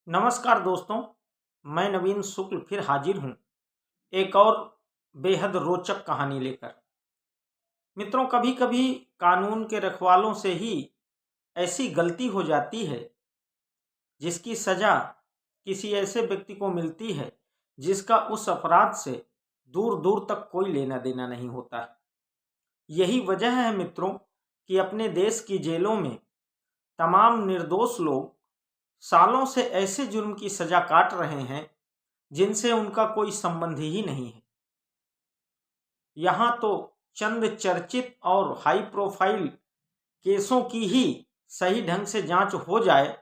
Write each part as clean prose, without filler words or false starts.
नमस्कार दोस्तों, मैं नवीन शुक्ल फिर हाजिर हूँ एक और बेहद रोचक कहानी लेकर। मित्रों, कभी कभी कानून के रखवालों से ही ऐसी गलती हो जाती है जिसकी सजा किसी ऐसे व्यक्ति को मिलती है जिसका उस अपराध से दूर दूर तक कोई लेना देना नहीं होता है। यही वजह है मित्रों कि अपने देश की जेलों में तमाम निर्दोष लोग सालों से ऐसे जुर्म की सजा काट रहे हैं जिनसे उनका कोई संबंध ही नहीं है। यहाँ तो चंद चर्चित और हाई प्रोफाइल केसों की ही सही ढंग से जांच हो जाए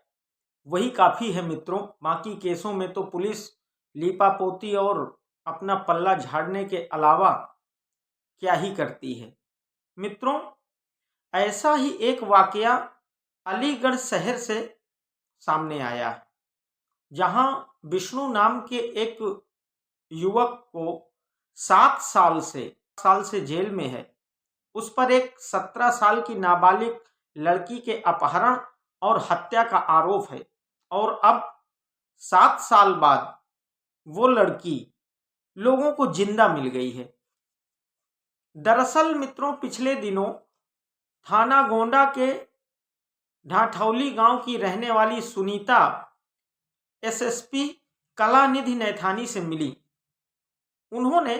वही काफ़ी है मित्रों। बाकी केसों में तो पुलिस लीपापोती और अपना पल्ला झाड़ने के अलावा क्या ही करती है। मित्रों, ऐसा ही एक वाकया अलीगढ़ शहर से सामने आया है, जहां विष्णु नाम के एक युवक को 7 साल से जेल में है। उस पर एक 17 साल की नाबालिग लड़की के अपहरण और हत्या का आरोप है और अब 7 साल बाद वो लड़की लोगों को जिंदा मिल गई है। दरअसल मित्रों, पिछले दिनों थाना गोंडा के ढाठौली गांव की रहने वाली सुनीता एसएसपी कलानिधि नैथानी से मिली। उन्होंने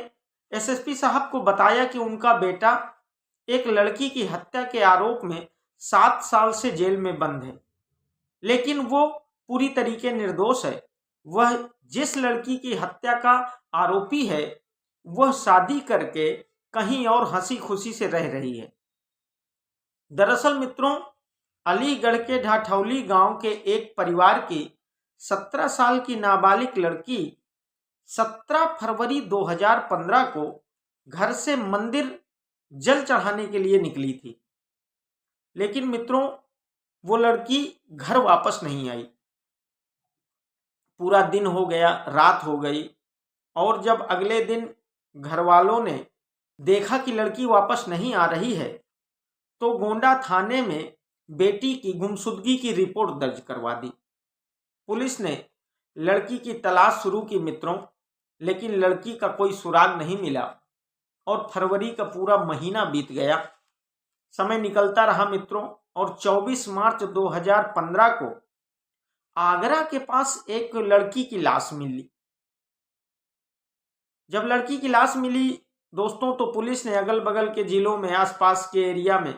एसएसपी साहब को बताया कि उनका बेटा एक लड़की की हत्या के आरोप में 7 साल से जेल में बंद है, लेकिन वो पूरी तरीके निर्दोष है। वह जिस लड़की की हत्या का आरोपी है वह शादी करके कहीं और हंसी खुशी से रह रही है। दरअसल मित्रों, अलीगढ़ के ढाठौली गांव के एक परिवार की 17 साल की नाबालिग लड़की 17 फरवरी 2015 को घर से मंदिर जल चढ़ाने के लिए निकली थी, लेकिन मित्रों वो लड़की घर वापस नहीं आई। पूरा दिन हो गया, रात हो गई और जब अगले दिन घर वालों ने देखा कि लड़की वापस नहीं आ रही है तो गोंडा थाने में बेटी की गुमशुदगी की रिपोर्ट दर्ज करवा दी। पुलिस ने लड़की की तलाश शुरू की मित्रों, लेकिन लड़की का कोई सुराग नहीं मिला और फरवरी का पूरा महीना बीत गया। समय निकलता रहा मित्रों और 24 मार्च 2015 को आगरा के पास एक लड़की की लाश मिली। जब लड़की की लाश मिली दोस्तों, तो पुलिस ने अगल बगल के जिलों में, आसपास के एरिया में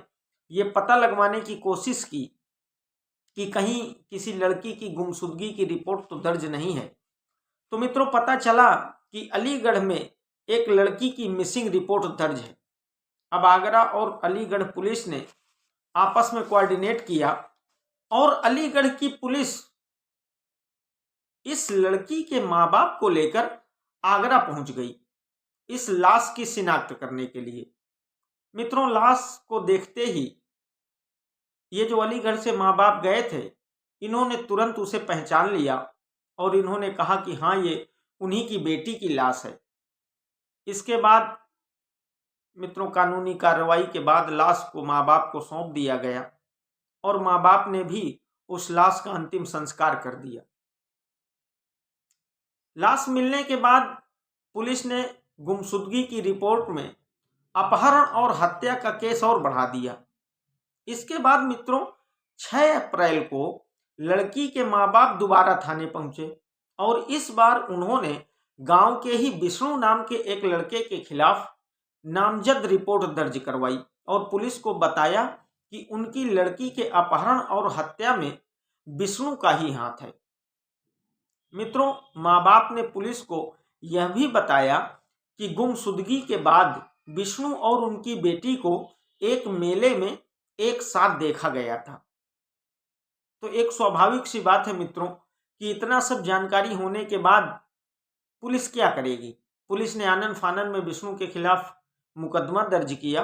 ये पता लगवाने की कोशिश की कि कहीं किसी लड़की की गुमशुदगी की रिपोर्ट तो दर्ज नहीं है। तो मित्रों, पता चला कि अलीगढ़ में एक लड़की की मिसिंग रिपोर्ट दर्ज है। अब आगरा और अलीगढ़ पुलिस ने आपस में कोऑर्डिनेट किया और अलीगढ़ की पुलिस इस लड़की के माँ बाप को लेकर आगरा पहुंच गई इस लाश की शिनाख्त करने के लिए। मित्रों, लाश को देखते ही ये जो अलीगढ़ से माँ बाप गए थे, इन्होंने तुरंत उसे पहचान लिया और इन्होंने कहा कि हाँ, ये उन्हीं की बेटी की लाश है। इसके बाद मित्रों, कानूनी कार्रवाई के बाद लाश को माँ बाप को सौंप दिया गया और माँ बाप ने भी उस लाश का अंतिम संस्कार कर दिया। लाश मिलने के बाद पुलिस ने गुमशुदगी की रिपोर्ट में अपहरण और हत्या का केस और बढ़ा दिया। इसके बाद मित्रों 6 अप्रैल को लड़की के माँ बाप दोबारा थाने पहुंचे और इस बार उन्होंने गांव के ही विष्णु नाम के एक लड़के के खिलाफ नामजद रिपोर्ट दर्ज करवाई और पुलिस को बताया कि उनकी लड़की के अपहरण और हत्या में विष्णु का ही हाथ है। मित्रों, माँ बाप ने पुलिस को यह भी बताया कि गुमशुदगी के बाद विष्णु और उनकी बेटी को एक मेले में एक साथ देखा गया था। तो एक स्वाभाविक सी बात है मित्रों कि इतना सब जानकारी होने के बाद पुलिस क्या करेगी। पुलिस ने आनन फानन में विष्णु के खिलाफ मुकदमा दर्ज किया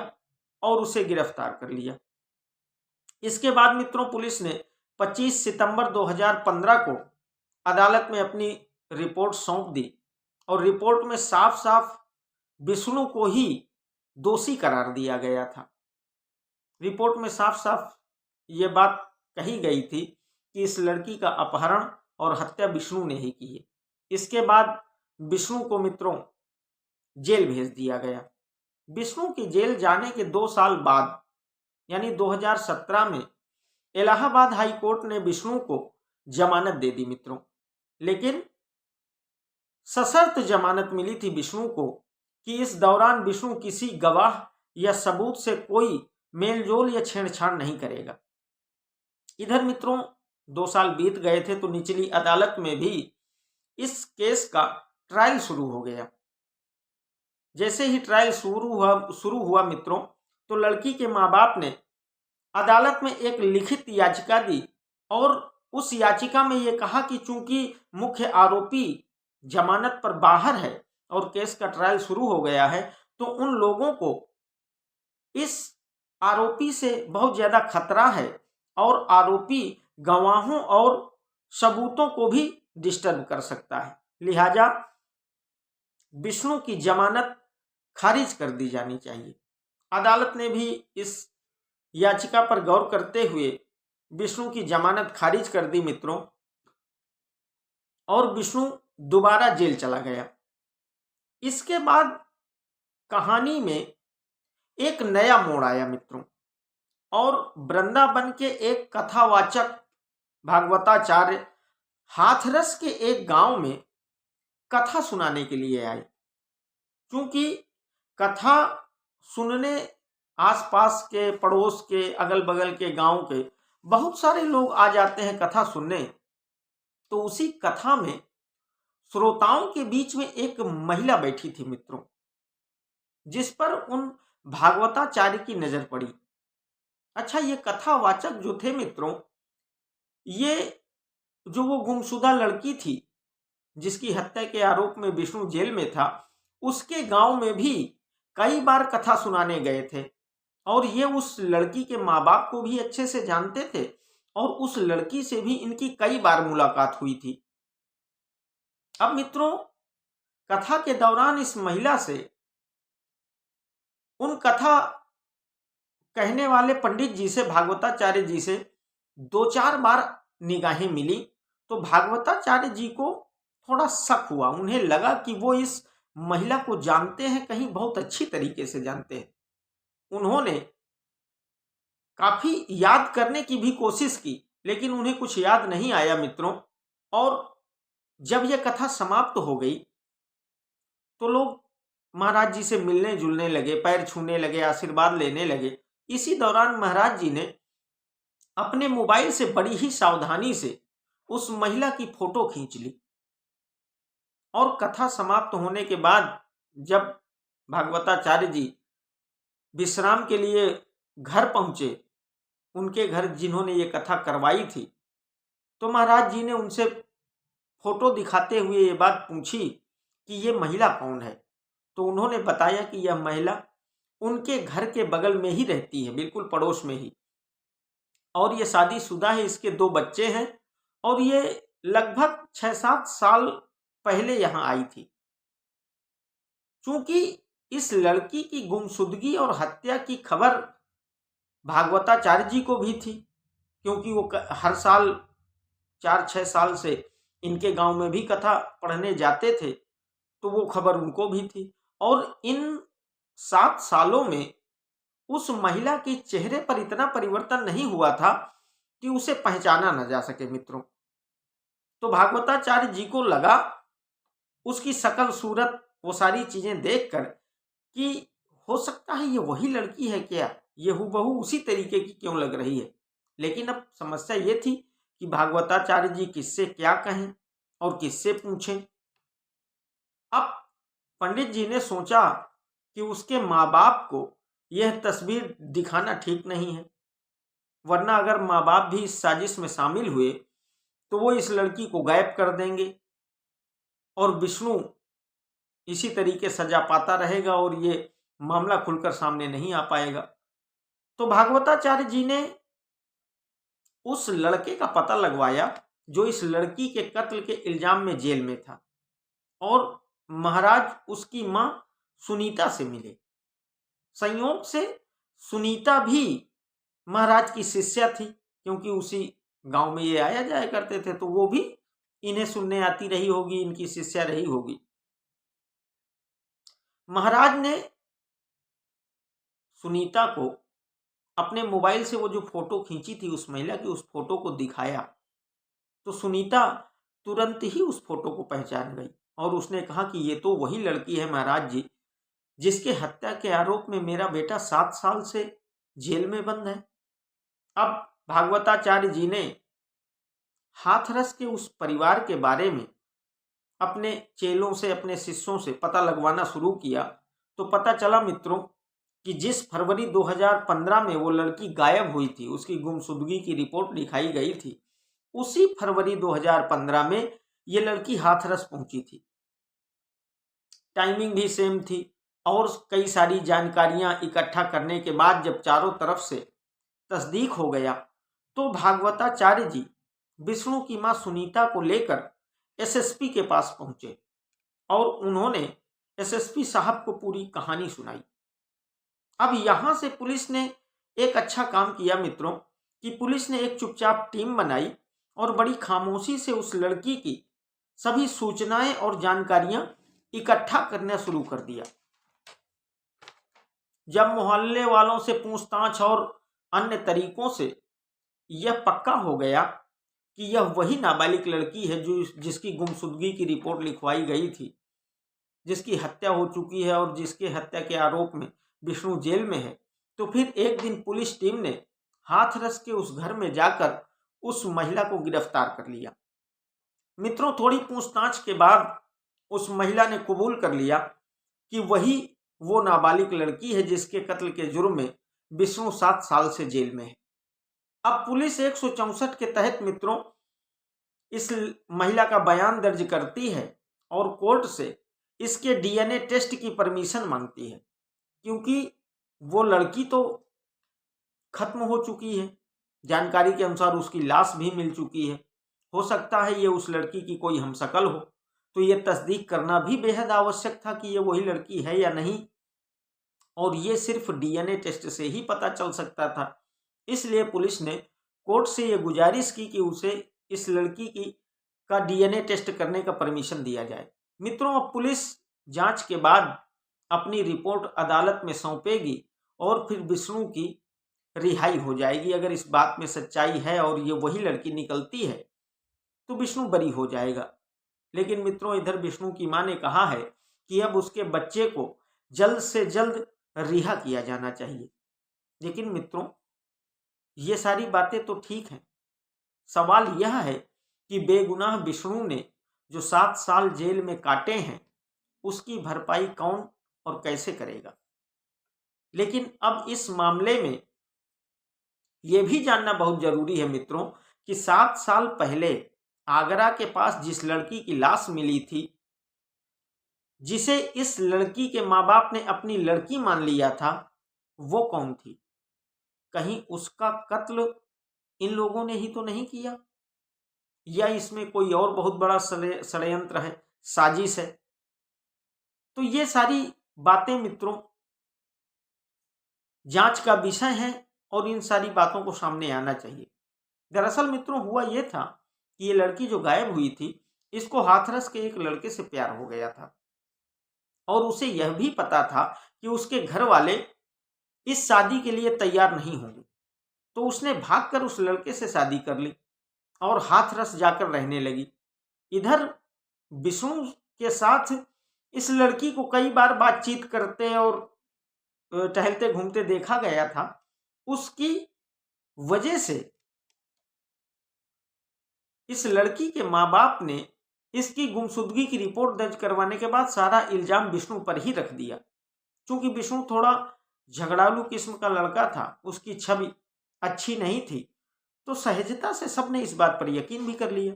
और उसे गिरफ्तार कर लिया। इसके बाद मित्रों पुलिस ने 25 सितंबर 2015 को अदालत में अपनी रिपोर्ट सौंप दी और रिपोर्ट में साफ साफ विष्णु को ही दोषी करार दिया गया था। रिपोर्ट में साफ साफ ये बात कही गई थी कि इस लड़की का अपहरण और हत्या विष्णु ने ही की है। इसके बाद विष्णु को मित्रों जेल भेज दिया गया। विष्णु की जेल जाने के 2 साल बाद यानी 2017 में इलाहाबाद हाई कोर्ट ने विष्णु को जमानत दे दी मित्रों, लेकिन सशर्त जमानत मिली थी विष्णु को कि इस दौरान विष्णु किसी गवाह या सबूत से कोई मेलजोल या छेड़छाड़ नहीं करेगा। इधर मित्रों 2 साल बीत गए थे तो निचली अदालत में भी इस केस का ट्रायल शुरू हो गया। जैसे ही ट्रायल शुरू हुआ मित्रों, तो लड़की के माँ बाप ने अदालत में एक लिखित याचिका दी और उस याचिका में यह कहा कि चूंकि मुख्य आरोपी जमानत पर बाहर है और केस का ट्रायल शुरू हो गया है, तो उन लोगों को इस आरोपी से बहुत ज्यादा खतरा है और आरोपी गवाहों और सबूतों को भी डिस्टर्ब कर सकता है, लिहाजा विष्णु की जमानत खारिज कर दी जानी चाहिए। अदालत ने भी इस याचिका पर गौर करते हुए विष्णु की जमानत खारिज कर दी मित्रों, और विष्णु दोबारा जेल चला गया। इसके बाद कहानी में एक नया मोड़ आया मित्रों, और वृंदावन के एक कथावाचक भागवताचार्य हाथरस के एक गांव में कथा सुनाने के लिए आए। क्योंकि कथा सुनने आसपास के, पड़ोस के, अगल बगल के गांव के बहुत सारे लोग आ जाते हैं कथा सुनने, तो उसी कथा में श्रोताओं के बीच में एक महिला बैठी थी मित्रों, जिस पर उन भागवताचार्य की नजर पड़ी। अच्छा, ये कथावाचक जो थे मित्रों, ये जो वो गुमशुदा लड़की थी जिसकी हत्या के आरोप में विष्णु जेल में था, उसके गांव में भी कई बार कथा सुनाने गए थे और ये उस लड़की के माँ बाप को भी अच्छे से जानते थे और उस लड़की से भी इनकी कई बार मुलाकात हुई थी। अब मित्रों, कथा के दौरान इस महिला से उन कथा कहने वाले पंडित जी से, भागवताचार्य जी से 2-4 बार निगाहें मिली, तो भागवताचार्य जी को थोड़ा शक हुआ। उन्हें लगा कि वो इस महिला को जानते हैं, कहीं बहुत अच्छी तरीके से जानते हैं। उन्होंने काफी याद करने की भी कोशिश की, लेकिन उन्हें कुछ याद नहीं आया मित्रों। और जब यह कथा समाप्त हो गई तो लोग महाराज जी से मिलने जुलने लगे, पैर छूने लगे, आशीर्वाद लेने लगे। इसी दौरान महाराज जी ने अपने मोबाइल से बड़ी ही सावधानी से उस महिला की फोटो खींच ली और कथा समाप्त होने के बाद जब भागवताचार्य जी विश्राम के लिए घर पहुंचे, उनके घर जिन्होंने ये कथा करवाई थी, तो महाराज जी ने उनसे फोटो दिखाते हुए ये बात पूछी कि ये महिला कौन है। तो उन्होंने बताया कि यह महिला उनके घर के बगल में ही रहती है, बिल्कुल पड़ोस में ही, और ये शादीशुदा है, इसके 2 बच्चे हैं और ये लगभग 6-7 साल पहले यहां आई थी। चूंकि इस लड़की की गुमशुदगी और हत्या की खबर भागवताचार्य जी को भी थी, क्योंकि वो हर साल 4-6 साल से इनके गांव में भी कथा पढ़ने जाते थे, तो वो खबर उनको भी थी। और इन 7 सालों में उस महिला के चेहरे पर इतना परिवर्तन नहीं हुआ था कि उसे पहचाना न जा सके मित्रों। तो भागवताचार्य जी को लगा उसकी शकल सूरत, वो सारी चीजें देखकर, कि हो सकता है ये वही लड़की है क्या, ये हूबहू उसी तरीके की क्यों लग रही है। लेकिन अब समस्या ये थी कि भागवताचार्य जी किससे क्या कहें और किससे पूछें। अब पंडित जी ने सोचा कि उसके माँ बाप को यह तस्वीर दिखाना ठीक नहीं है, वरना अगर माँ बाप भी इस साजिश में शामिल हुए तो वो इस लड़की को गायब कर देंगे और विष्णु इसी तरीके सजा पाता रहेगा और ये मामला खुलकर सामने नहीं आ पाएगा। तो भागवताचार्य जी ने उस लड़के का पता लगवाया जो इस लड़की के कत्ल के इल्जाम में जेल में था, और महाराज उसकी मां सुनीता से मिले। संयोग से सुनीता भी महाराज की शिष्या थी, क्योंकि उसी गांव में ये आया जाया करते थे, तो वो भी इन्हें सुनने आती रही होगी, इनकी शिष्या रही होगी। महाराज ने सुनीता को अपने मोबाइल से वो जो फोटो खींची थी उस महिला की, उस फोटो को दिखाया तो सुनीता तुरंत ही उस फोटो को पहचान गई और उसने कहा कि ये तो वही लड़की है महाराज जी, जिसके हत्या के आरोप में मेरा बेटा 7 साल से जेल में बंद है। अब भागवताचार्य जी ने हाथरस के उस परिवार के बारे में अपने चेलों से, अपने शिष्यों से पता लगवाना शुरू किया तो पता चला मित्रों कि जिस फरवरी 2015 में वो लड़की गायब हुई थी, उसकी गुमशुदगी की रिपोर्ट दिखाई गई थी, उसी फरवरी 2015 में ये लड़की हाथरस पहुंची थी। टाइमिंग भी सेम थी और कई सारी जानकारियां इकट्ठा करने के बाद जब चारों तरफ से तस्दीक हो गया तो भागवताचार्य जी विष्णु की मां सुनीता को लेकर एसएसपी के पास पहुंचे और उन्होंने एसएसपी साहब को पूरी कहानी सुनाई। अब यहां से पुलिस ने एक अच्छा काम किया मित्रों कि पुलिस ने एक चुपचाप टीम बनाई और बड़ी खामोशी से उस लड़की की सभी सूचनाएं और जानकारियां इकट्ठा करना शुरू कर दिया। जब मोहल्ले वालों से पूछताछ और अन्य तरीकों से यह पक्का हो गया कि यह वही नाबालिग लड़की है जो जिसकी गुमशुदगी की रिपोर्ट लिखवाई गई थी, जिसकी हत्या हो चुकी है और जिसके हत्या के आरोप में विष्णु जेल में है, तो फिर एक दिन पुलिस टीम ने हाथरस के उस घर में जाकर उस महिला को गिरफ्तार कर लिया। मित्रों, थोड़ी पूछताछ के बाद उस महिला ने कबूल कर लिया कि वही वो नाबालिग लड़की है जिसके कत्ल के जुर्म में विष्णु 7 साल से जेल में है। अब पुलिस 164 के तहत मित्रों इस महिला का बयान दर्ज करती है और कोर्ट से इसके डीएनए टेस्ट की परमिशन मांगती है, क्योंकि वो लड़की तो खत्म हो चुकी है। जानकारी के अनुसार उसकी लाश भी मिल चुकी है। हो सकता है ये उस लड़की की कोई हमशक्ल हो, तो ये तस्दीक करना भी बेहद आवश्यक था कि ये वही लड़की है या नहीं, और ये सिर्फ डीएनए टेस्ट से ही पता चल सकता था। इसलिए पुलिस ने कोर्ट से ये गुजारिश की कि उसे इस लड़की की का डीएनए टेस्ट करने का परमिशन दिया जाए। मित्रों, अब पुलिस जांच के बाद अपनी रिपोर्ट अदालत में सौंपेगी और फिर विष्णु की रिहाई हो जाएगी। अगर इस बात में सच्चाई है और ये वही लड़की निकलती है तो विष्णु बरी हो जाएगा। लेकिन मित्रों, इधर विष्णु की मां ने कहा है कि अब उसके बच्चे को जल्द से जल्द रिहा किया जाना चाहिए। लेकिन मित्रों, ये सारी बातें तो ठीक हैं, सवाल यह है कि बेगुनाह विष्णु ने जो 7 साल जेल में काटे हैं उसकी भरपाई कौन और कैसे करेगा। लेकिन अब इस मामले में यह भी जानना बहुत जरूरी है मित्रों कि 7 साल पहले आगरा के पास जिस लड़की की लाश मिली थी, जिसे इस लड़की के माँ बाप ने अपनी लड़की मान लिया था, वो कौन थी? कहीं उसका कत्ल इन लोगों ने ही तो नहीं किया, या इसमें कोई और बहुत बड़ा षड्यंत्र है, साजिश है? तो ये सारी बातें मित्रों जांच का विषय है और इन सारी बातों को सामने आना चाहिए। दरअसल मित्रों हुआ यह था कि ये लड़की जो गायब हुई थी, इसको हाथरस के एक लड़के से प्यार हो गया था और उसे यह भी पता था कि उसके घर वाले इस शादी के लिए तैयार नहीं होंगे, तो उसने भागकर उस लड़के से शादी कर ली और हाथरस जाकर रहने लगी। इधर विष्णु के साथ इस लड़की को कई बार बातचीत करते और टहलते घूमते देखा गया था। उसकी वजह से इस लड़की के माँ बाप ने इसकी गुमशुदगी की रिपोर्ट दर्ज करवाने के बाद सारा इल्जाम विष्णु पर ही रख दिया। क्योंकि विष्णु थोड़ा झगड़ालू किस्म का लड़का था, उसकी छवि अच्छी नहीं थी, तो सहजता से सबने इस बात पर यकीन भी कर लिया।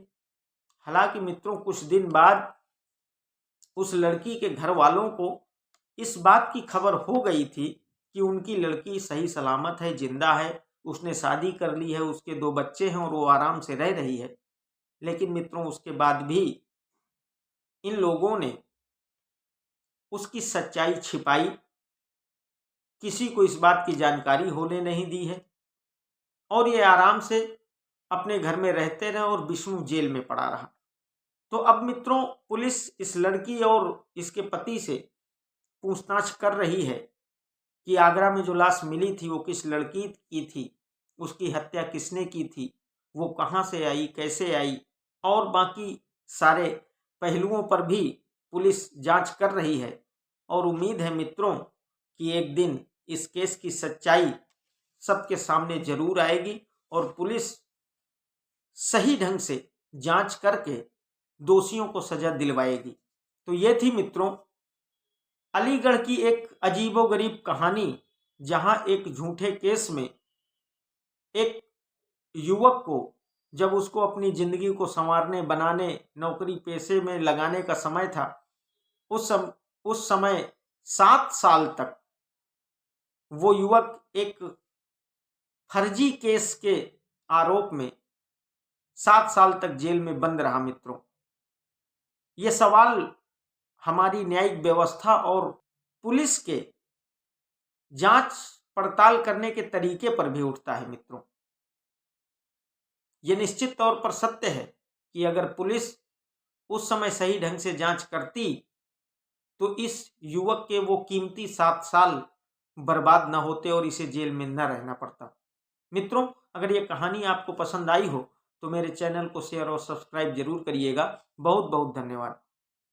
हालांकि मित्रों कुछ दिन बाद उस लड़की के घर वालों को इस बात की खबर हो गई थी कि उनकी लड़की सही सलामत है, जिंदा है, उसने शादी कर ली है, उसके 2 बच्चे हैं और वो आराम से रह रही है। लेकिन मित्रों उसके बाद भी इन लोगों ने उसकी सच्चाई छिपाई, किसी को इस बात की जानकारी होने नहीं दी है और ये आराम से अपने घर में रहते रहे और विष्णु जेल में पड़ा रहा। तो अब मित्रों पुलिस इस लड़की और इसके पति से पूछताछ कर रही है कि आगरा में जो लाश मिली थी वो किस लड़की की थी, उसकी हत्या किसने की थी, वो कहाँ से आई, कैसे आई, और बाकी सारे पहलुओं पर भी पुलिस जांच कर रही है। और उम्मीद है मित्रों कि एक दिन इस केस की सच्चाई सबके सामने जरूर आएगी और पुलिस सही ढंग से जांच करके दोषियों को सजा दिलवाएगी। तो ये थी मित्रों अलीगढ़ की एक अजीबोगरीब कहानी, जहां एक झूठे केस में एक युवक को जब उसको अपनी जिंदगी को संवारने, बनाने, नौकरी पेशे में लगाने का समय था, उस समय 7 साल तक वो युवक एक फर्जी केस के आरोप में 7 साल तक जेल में बंद रहा। मित्रों, ये सवाल हमारी न्यायिक व्यवस्था और पुलिस के जांच पड़ताल करने के तरीके पर भी उठता है। मित्रों, ये निश्चित तौर पर सत्य है कि अगर पुलिस उस समय सही ढंग से जांच करती तो इस युवक के वो कीमती 7 साल बर्बाद न होते और इसे जेल में न रहना पड़ता। मित्रों, अगर ये कहानी आपको पसंद आई हो तो मेरे चैनल को शेयर और सब्सक्राइब जरूर करिएगा। बहुत बहुत धन्यवाद।